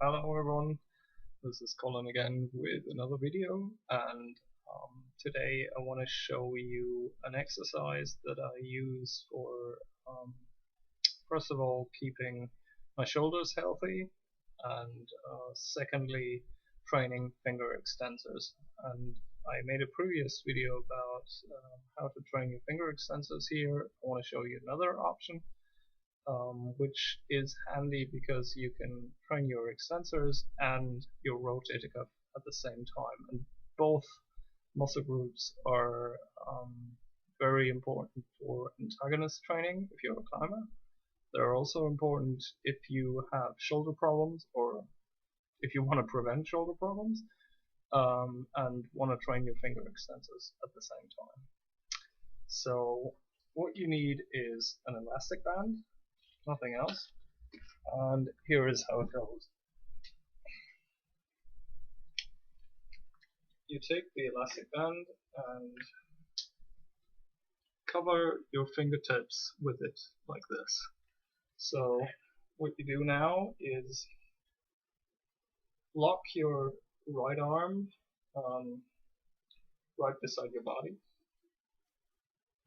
Hello everyone, this is Colin again with another video, and today I want to show you an exercise that I use for first of all keeping my shoulders healthy, and secondly training finger extensors. And I made a previous video about how to train your finger extensors. Here I want to show you another option, which is handy because you can train your extensors and your rotator cuff at the same time, and both muscle groups are very important for antagonist training if you're a climber. They're also important if you have shoulder problems, or if you want to prevent shoulder problems, and want to train your finger extensors at the same time. So what you need is an elastic band, nothing else, and here is how it goes. You take the elastic band and cover your fingertips with it like this. So what you do now is lock your right arm right beside your body.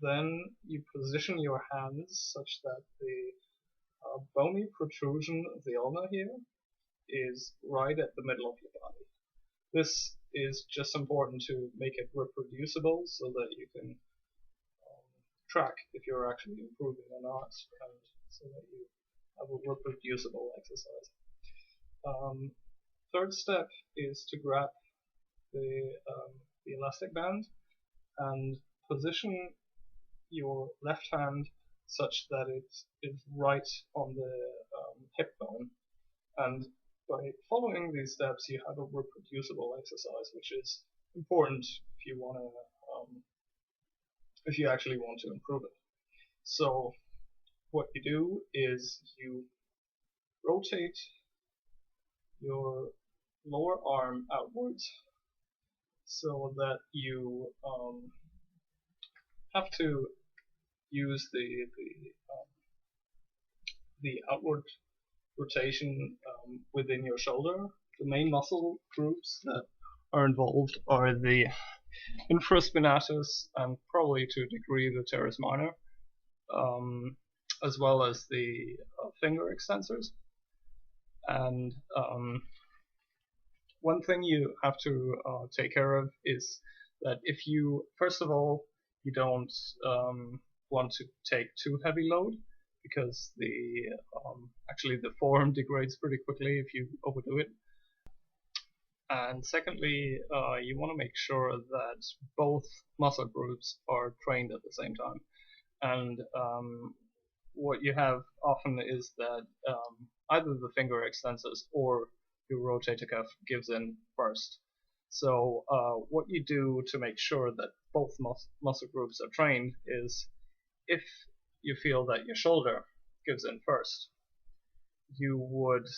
Then you position your hands such that the bony protrusion of the ulna here is right at the middle of your body. This is just important to make it reproducible so that you can track if you're actually improving or not, and so that you have a reproducible exercise. Third step is to grab the elastic band and position your left hand such that it is right on the hip bone, and by following these steps you have a reproducible exercise, which is important if you want to if you actually want to improve it. So what you do is you rotate your lower arm outwards so that you have to use the outward rotation within your shoulder. The main muscle groups that are involved are the infraspinatus and probably to a degree the teres minor, as well as the finger extensors. And one thing you have to take care of is that if you, first of all, you don't want to take too heavy load, because actually the form degrades pretty quickly if you overdo it. And secondly, you want to make sure that both muscle groups are trained at the same time. And what you have often is that either the finger extensors or your rotator cuff gives in first. So what you do to make sure that both muscle groups are trained is, if you feel that your shoulder gives in first, you would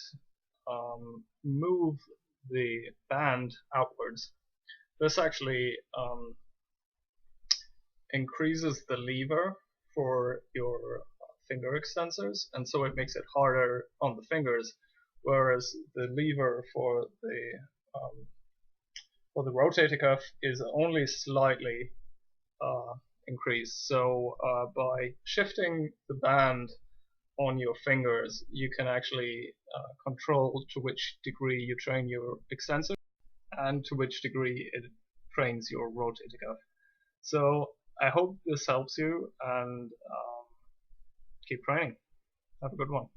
move the band outwards. This actually increases the lever for your finger extensors, and so it makes it harder on the fingers, whereas the lever for the rotator cuff is only slightly increased. So by shifting the band on your fingers, you can actually control to which degree you train your extensor and to which degree it trains your rotator cuff. So I hope this helps you, and keep training. Have a good one.